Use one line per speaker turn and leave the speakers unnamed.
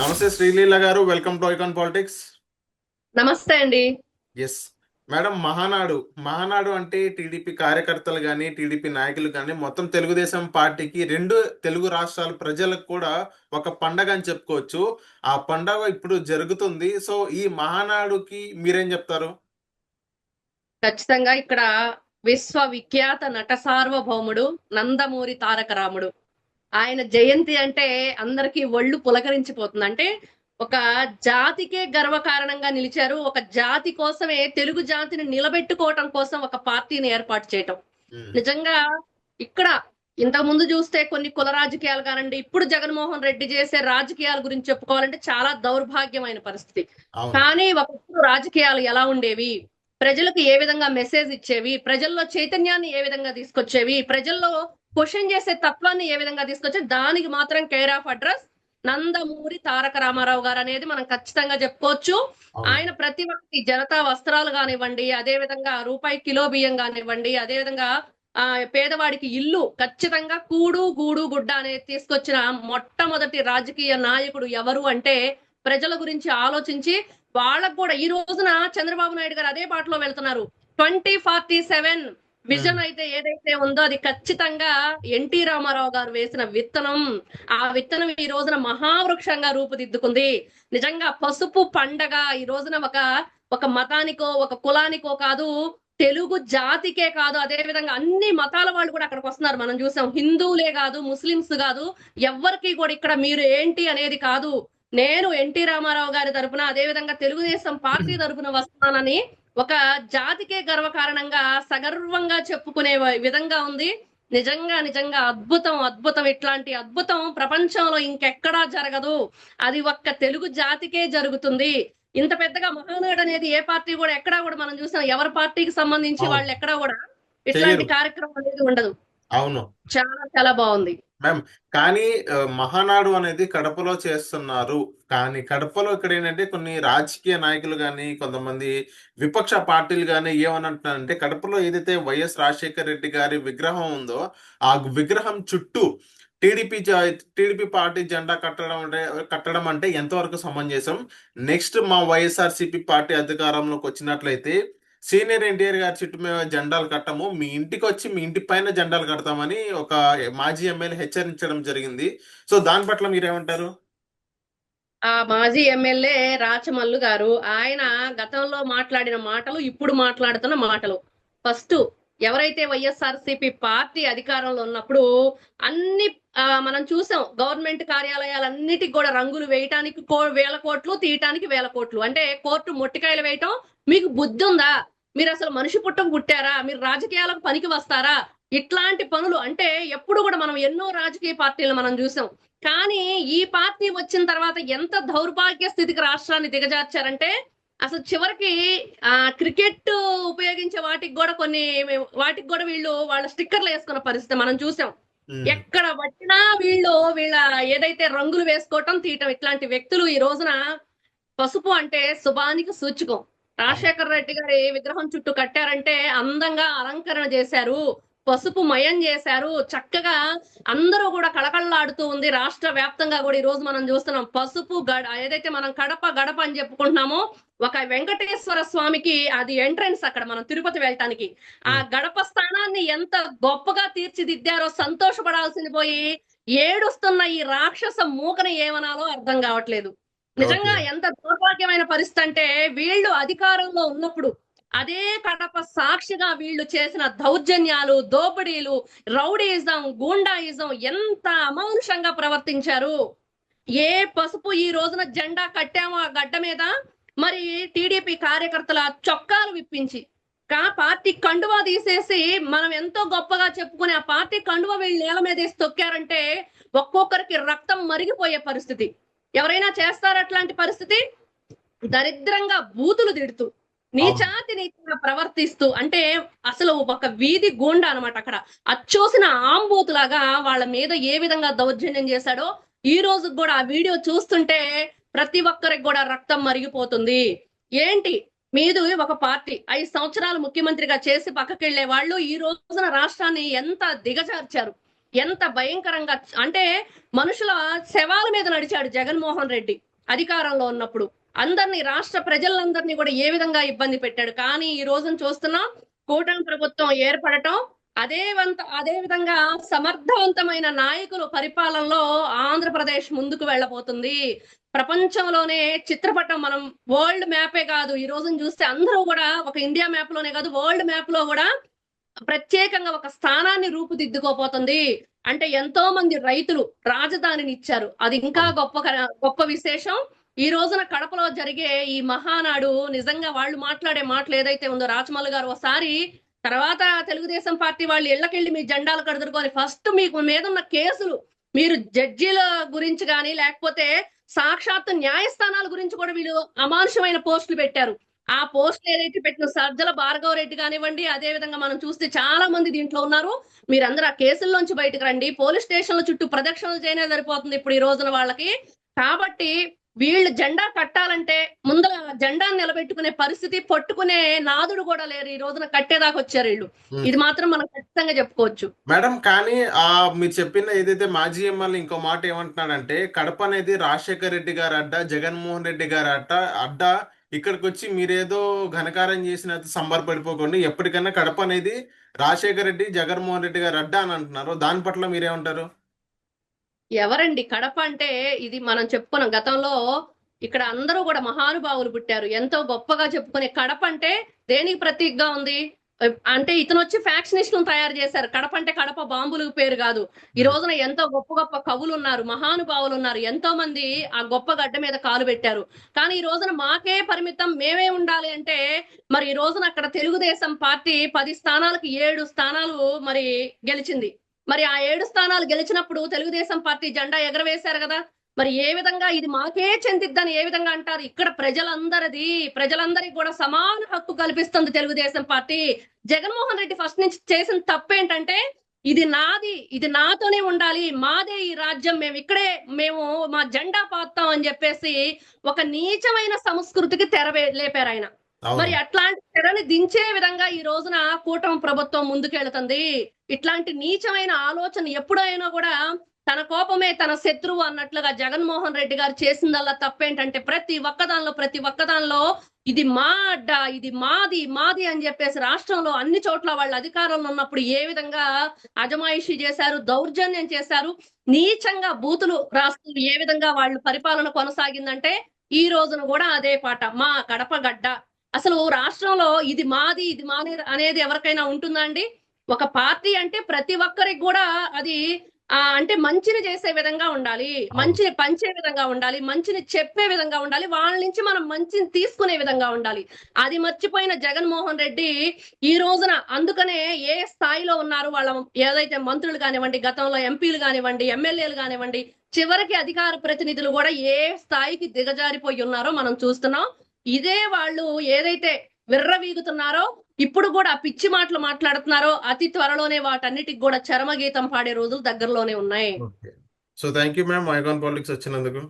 నమస్తే శ్రీలీల గారు, welcome to icon politics.
నమస్తే అండి.
ఎస్ మేడం, మహానాడు మహానాడు అంటే టీడీపీ కార్యకర్తలు కానీ టీడీపీ నాయకులు కానీ మొత్తం తెలుగుదేశం పార్టీకి రెండు తెలుగు రాష్ట్రాల ప్రజలకు కూడా ఒక పండగ అని చెప్పుకోవచ్చు. ఆ పండగ ఇప్పుడు జరుగుతుంది. సో ఈ మహానాడుకి మీరేం చెప్తారు?
ఖచ్చితంగా ఇక్కడ విశ్వవిఖ్యాత నట సార్వభౌముడు నందమూరి తారక రాముడు ఆయన జయంతి అంటే అందరికీ ఒళ్ళు పులకరించిపోతుంది. అంటే ఒక జాతికే గర్వకారణంగా నిలిచారు. ఒక జాతి కోసమే తెలుగు జాతిని నిలబెట్టుకోవటం కోసం ఒక పార్టీని ఏర్పాటు చేయటం
ఉమ్,
నిజంగా ఇక్కడ ఇంతకు ముందు చూస్తే కొన్ని కుల రాజకీయాలు కానండి, ఇప్పుడు జగన్మోహన్ రెడ్డి చేసే రాజకీయాల గురించి చెప్పుకోవాలంటే చాలా దౌర్భాగ్యమైన పరిస్థితి.
అవును.
కానీ ఒకప్పుడు రాజకీయాలు ఎలా ఉండేవి, ప్రజలకు ఏ విధంగా మెసేజ్ ఇచ్చేవి, ప్రజల్లో చైతన్యాన్ని ఏ విధంగా తీసుకొచ్చేవి, ప్రజల్లో క్వశ్చన్ చేసే తత్వాన్ని ఏ విధంగా తీసుకొచ్చేవి, దానికి మాత్రం care of address Nandamuri Taraka Ramarao గారు అనేది మనం ఖచ్చితంగా చెప్పుకోవచ్చు.
అవును.
ఆయన ప్రతి ఒక్కటి జనతా వస్త్రాలు కానివ్వండి, అదే విధంగా రూపాయి కిలో బియ్యం కానివ్వండి, అదే విధంగా ఆ పేదవాడికి ఇల్లు, ఖచ్చితంగా కూడు గూడు గుడ్డ అనేది తీసుకొచ్చిన మొట్టమొదటి రాజకీయ నాయకుడు ఎవరు అంటే ప్రజల గురించి ఆలోచించి వాళ్ళకు కూడా ఈ రోజున చంద్రబాబు నాయుడు గారు అదే బాటలో వెళ్తున్నారు. 2047
ఉమ్,
విజన్ అయితే ఏదైతే ఉందో అది ఖచ్చితంగా ఎన్టీ రామారావు గారు వేసిన విత్తనం. ఆ విత్తనం ఈ రోజున మహావృక్షంగా రూపుదిద్దుకుంది. నిజంగా పసుపు పండగ ఈ రోజున ఒక మతానికో ఒక కులానికో కాదు, తెలుగు జాతికే కాదు, అదే విధంగా అన్ని మతాల వాళ్ళు కూడా అక్కడికి వస్తున్నారు. మనం చూసాం, హిందువులే కాదు, ముస్లింస్ కాదు, ఎవ్వరికి కూడా ఇక్కడ మీరు ఏంటి అనేది కాదు, నేను ఎన్టీ రామారావు గారి తరపున అదే విధంగా తెలుగుదేశం పార్టీ తరపున వస్తున్నానని ఒక జాతికే గర్వకారణంగా సగర్వంగా చెప్పుకునే విధంగా ఉంది. నిజంగా నిజంగా అద్భుతం అద్భుతం. ఇట్లాంటి అద్భుతం ప్రపంచంలో ఇంకెక్కడా జరగదు. అది ఒక్క తెలుగు జాతికే జరుగుతుంది. ఇంత పెద్దగా మహానాడు అనేది ఏ పార్టీ కూడా ఎక్కడా కూడా మనం చూసాం, ఎవరి పార్టీకి సంబంధించి
అవును.
వాళ్ళు ఎక్కడా కూడా ఇట్లాంటి
చెయ్యరు.
కార్యక్రమం అనేది ఉండదు.
అవును
చాలా చాలా బాగుంది.
మ్యామ్. కానీ మహానాడు అనేది కడపలో చేస్తున్నారు. కానీ కడపలో ఇక్కడ ఏంటంటే కొన్ని రాజకీయ నాయకులు కానీ కొంతమంది విపక్ష పార్టీలు కానీ ఏమనంటున్నారంటే, కడపలో ఏదైతే వైఎస్ రాజశేఖర రెడ్డి గారి విగ్రహం ఉందో ఆ విగ్రహం చుట్టూ టీడీపీ పార్టీ జెండా కట్టడం అంటే ఎంతవరకు సమంజసం? నెక్స్ట్ మా వైఎస్ఆర్సీపీ పార్టీ అధికారంలోకి వచ్చినట్లయితే సీనియర్ ఎన్టీఆర్ గారి చుట్టూ మేము జెండాలు కట్టము, మీ ఇంటికి వచ్చి మీ ఇంటి పైన జెండాలు కడతామని ఒక మాజీ ఎమ్మెల్యే హెచ్చరించడం జరిగింది. సో దాని పట్ల మీరేమంటారు?
ఆ మాజీ ఎమ్మెల్యే రాచమల్లు గారు ఆయన గతంలో మాట్లాడిన మాటలు, ఇప్పుడు మాట్లాడుతున్న మాటలు, ఫస్ట్ ఎవరైతే వైఎస్ఆర్సీపీ పార్టీ అధికారంలో ఉన్నప్పుడు అన్ని మనం చూసాం, గవర్నమెంట్ కార్యాలయాలన్నిటికి కూడా రంగులు వేయటానికి వేల కోట్లు, తీయటానికి వేల కోట్లు. అంటే కోర్టు మొట్టికాయలు వేయటం. మీకు బుద్ధి ఉందా? మీరు అసలు మనిషి పుట్టం పుట్టారా? మీరు రాజకీయాలకు పనికి వస్తారా? ఇట్లాంటి పనులు అంటే ఎప్పుడు కూడా మనం ఎన్నో రాజకీయ పార్టీలు మనం చూసాం. కానీ ఈ పార్టీ వచ్చిన తర్వాత ఎంత దౌర్భాగ్య స్థితికి రాష్ట్రాన్ని దిగజార్చారంటే అసలు చివరికి క్రికెట్ ఉపయోగించే వాటికి కూడా వాటికి కూడా వీళ్ళు వాళ్ళ స్టిక్కర్లు వేసుకున్న పరిస్థితి మనం చూసాం.
ఉమ్,
ఎక్కడ పట్టినా వీళ్ళ ఏదైతే రంగులు వేసుకోవటం, తీయటం, ఇట్లాంటి వ్యక్తులు ఈ రోజున పసుపు అంటే శుభానికి సూచకం.
అవును.
రాజశేఖర రెడ్డి గారి విగ్రహం చుట్టూ కట్టారంటే అందంగా అలంకరణ చేశారు, పసుపు మయం చేశారు, చక్కగా అందరూ కూడా కళకళలాడుతూ ఉంది. రాష్ట్ర వ్యాప్తంగా కూడా ఈ రోజు మనం చూస్తున్నాం పసుపు ఏదైతే మనం కడప గడప అని చెప్పుకుంటున్నామో, ఒక వెంకటేశ్వర స్వామికి అది ఎంట్రన్స్ అక్కడ మనం తిరుపతి వెళ్ళటానికి. ఆ
ఉమ్,
గడప స్థానాన్ని ఎంత గొప్పగా తీర్చిదిద్దారో సంతోషపడాల్సింది పోయి ఏడుస్తున్న ఈ రాక్షస మూకని ఏమనాలో అర్థం కావట్లేదు. నిజంగా
ఓకే.
ఎంత దౌర్భాగ్యమైన పరిస్థితి అంటే వీళ్ళు అధికారంలో ఉన్నప్పుడు అదే కడప సాక్షిగా వీళ్ళు చేసిన దౌర్జన్యాలు, దోపిడీలు, రౌడీయిజం, గూండాయిజం ఎంత అమానుషంగా ప్రవర్తించారు. ఏ పసుపు ఈ రోజున జెండా కట్టామో ఆ గడ్డ మీద మరి టీడీపీ కార్యకర్తల చొక్కాలు విప్పించి పార్టీ కండువా తీసేసి మనం ఎంతో గొప్పగా చెప్పుకునే ఆ పార్టీ కండువా వీళ్ళు నేల మీద వేసి తొక్కారంటే ఒక్కొక్కరికి రక్తం మరిగిపోయే పరిస్థితి. ఎవరైనా చేస్తారా అట్లాంటి పరిస్థితి? దరిద్రంగా బూతులు తిడుతూ,
అవును.
నీచాతి నీచంగా ప్రవర్తిస్తూ, అంటే అసలు ఒక వీధి గూండా అనమాట. అక్కడ అచ్చోసిన ఆంబూతులాగా వాళ్ళ మీద ఏ విధంగా దౌర్జన్యం చేశాడో ఈ రోజు కూడా ఆ వీడియో చూస్తుంటే ప్రతి ఒక్కరికి కూడా రక్తం మరిగిపోతుంది. ఏంటి మీది ఒక పార్టీ 5 సంవత్సరాలు ముఖ్యమంత్రిగా చేసి పక్కకెళ్లే వాళ్ళు ఈ రోజున రాష్ట్రాన్ని ఎంత దిగజార్చారు, ఎంత భయంకరంగా. అంటే మనుషుల శవాల మీద నడిచాడు జగన్మోహన్ రెడ్డి. అధికారంలో ఉన్నప్పుడు అందరినీ రాష్ట్ర ప్రజలందరినీ కూడా ఏ విధంగా ఇబ్బంది పెట్టాడు. కానీ ఈ రోజున చూస్తున్నాం కూటమి ప్రభుత్వం ఏర్పడటం అదే విధంగా సమర్థవంతమైన నాయకులు పరిపాలనలో ఆంధ్రప్రదేశ్ ముందుకు వెళ్ళబోతుంది. ప్రపంచంలోనే చిత్రపటం మనం వరల్డ్ మ్యాపే కాదు, ఈ రోజున చూస్తే అందరూ కూడా ఒక ఇండియా మ్యాప్ లోనే కాదు వరల్డ్ మ్యాప్ లో కూడా ప్రత్యేకంగా ఒక స్థానాన్ని రూపుదిద్దుకోపోతుంది. అంటే ఎంతో మంది రైతులు రాజధానిని ఇచ్చారు. అది ఇంకా గొప్ప విశేషం. ఈ రోజున కడపలో జరిగే ఈ మహానాడు నిజంగా వాళ్ళు మాట్లాడే మాటలు ఏదైతే ఉందో, రాచమల్లు గారు ఒకసారి తర్వాత తెలుగుదేశం పార్టీ వాళ్ళు ఇళ్లకెళ్ళి మీ జెండాలు కడుదురుకొని ఫస్ట్ మీకు మీదున్న కేసులు, మీరు జడ్జీల గురించి కానీ లేకపోతే సాక్షాత్తు న్యాయస్థానాల గురించి కూడా వీళ్ళు అమానుషమైన పోస్టులు పెట్టారు. ఆ పోస్టులు ఏదైతే పెట్టిన సజ్జల భార్గవ రెడ్డి కానివ్వండి, అదే విధంగా మనం చూస్తే చాలా మంది దీంట్లో ఉన్నారు. మీరందరూ ఆ కేసుల్లోంచి బయటకు రండి. పోలీస్ స్టేషన్ల చుట్టూ ప్రదక్షిణలు చేయనే సరిపోతుంది ఇప్పుడు ఈ రోజున వాళ్ళకి. కాబట్టి వీళ్ళు జెండా కట్టాలంటే ముందర జెండాను నిలబెట్టుకునే పరిస్థితి, పట్టుకునే నాదుడు కూడా లేరు. ఈ రోజున కట్టేదాకా వచ్చారు వీళ్ళు. ఇది మాత్రం మనం ఖచ్చితంగా చెప్పుకోవచ్చు.
మేడం, కానీ మీరు చెప్పిన ఏదైతే మాజీ ఎమ్మెల్యే ఇంకో మాట ఏమంటున్నాడంటే, కడప అనేది రాజశేఖర్ రెడ్డి గారి అడ్డ, జగన్మోహన్ రెడ్డి గారి అడ్డ. ఇక్కడికి వచ్చి మీరేదో ఘనకారం చేసినంత సంబరపడిపోకండి. ఎప్పటికైనా కడప అనేది రాజశేఖర్ రెడ్డి, జగన్మోహన్ రెడ్డి గారి అడ్డ అని అంటున్నారు. దాని పట్ల మీరేమంటారు?
ఎవరండి కడప అంటే? ఇది మనం చెప్పుకున్నాం గతంలో. ఇక్కడ అందరూ కూడా మహానుభావులు పుట్టారు. ఎంతో గొప్పగా చెప్పుకునే కడప అంటే దేనికి ప్రతీకగా ఉంది అంటే, ఇతను వచ్చి ఫ్యాక్షనిస్టులను తయారు చేశారు. కడప అంటే కడప బాంబులకు పేరు కాదు. ఈ రోజున ఎంతో గొప్ప కవులు ఉన్నారు, మహానుభావులు ఉన్నారు, ఎంతో మంది ఆ గొప్ప గడ్డ మీద కాలు పెట్టారు. కానీ ఈ రోజున మాకే పరిమితం, మేమే ఉండాలి అంటే మరి ఈ రోజున అక్కడ తెలుగుదేశం పార్టీ 10 స్థానాలకు 7 స్థానాలు మరి గెలిచింది. మరి ఆ 7 స్థానాలు గెలిచినప్పుడు తెలుగుదేశం పార్టీ జెండా ఎగరవేశారు కదా. మరి ఏ విధంగా ఇది మాకే చెందిద్దని ఏ విధంగా అంటారు? ఇక్కడ ప్రజలందరికీ కూడా సమాన హక్కు కల్పిస్తుంది తెలుగుదేశం పార్టీ. జగన్మోహన్ రెడ్డి ఫస్ట్ నుంచి చేసిన తప్పేంటంటే, ఇది నాది, ఇది నాతోనే ఉండాలి, మాదే ఈ రాజ్యం, మేము మా జెండా పాతాం అని చెప్పేసి ఒక నీచమైన సంస్కృతికి లేపారు ఆయన. మరి అట్లాంటి తెరని దించే విధంగా ఈ రోజున కూటమి ప్రభుత్వం ముందుకెళ్తుంది. ఇట్లాంటి నీచమైన ఆలోచన ఎప్పుడైనా కూడా తన కోపమే తన శత్రువు అన్నట్లుగా జగన్మోహన్ రెడ్డి గారు చేసిందల్లా తప్పేంటంటే, ప్రతి ఒక్కదానిలో ఇది మా అడ్డ, ఇది మాది అని చెప్పేసి రాష్ట్రంలో అన్ని చోట్ల వాళ్ళ అధికారంలో ఉన్నప్పుడు ఏ విధంగా అజమాయిషీ చేశారు, దౌర్జన్యం చేశారు, నీచంగా బూతులు రాస్తూ ఏ విధంగా వాళ్ళు పరిపాలన కొనసాగిందంటే, ఈ రోజున కూడా అదే పాట. మా కడప గడ్డ. అసలు రాష్ట్రంలో ఇది మాది అనేది ఎవరికైనా ఉంటుందా అండి? ఒక పార్టీ అంటే ప్రతి ఒక్కరికి కూడా అది అంటే మంచిని చేసే విధంగా ఉండాలి, మంచిని పంచే విధంగా ఉండాలి, మంచిని చెప్పే విధంగా ఉండాలి, వాళ్ళ నుంచి మనం మంచిని తీసుకునే విధంగా ఉండాలి. అది మర్చిపోయిన జగన్మోహన్ రెడ్డి ఈ రోజున అందుకనే ఏ స్థాయిలో ఉన్నారు వాళ్ళ ఏదైతే మంత్రులు కానివ్వండి, గతంలో ఎంపీలు కానివ్వండి, ఎమ్మెల్యేలు కానివ్వండి, చివరికి అధికార ప్రతినిధులు కూడా ఏ స్థాయికి దిగజారిపోయి ఉన్నారో మనం చూస్తున్నాం. ఇదే వాళ్ళు ఏదైతే విర్రవీగుతున్నారో, ఇప్పుడు కూడా పిచ్చి మాటలు మాట్లాడుతున్నారో, అతి త్వరలోనే వాటన్నిటికి కూడా చరమగీతం పాడే రోజులు దగ్గరలోనే ఉన్నాయి.
So thank you ma'am, icon politics వచ్చినందుకు.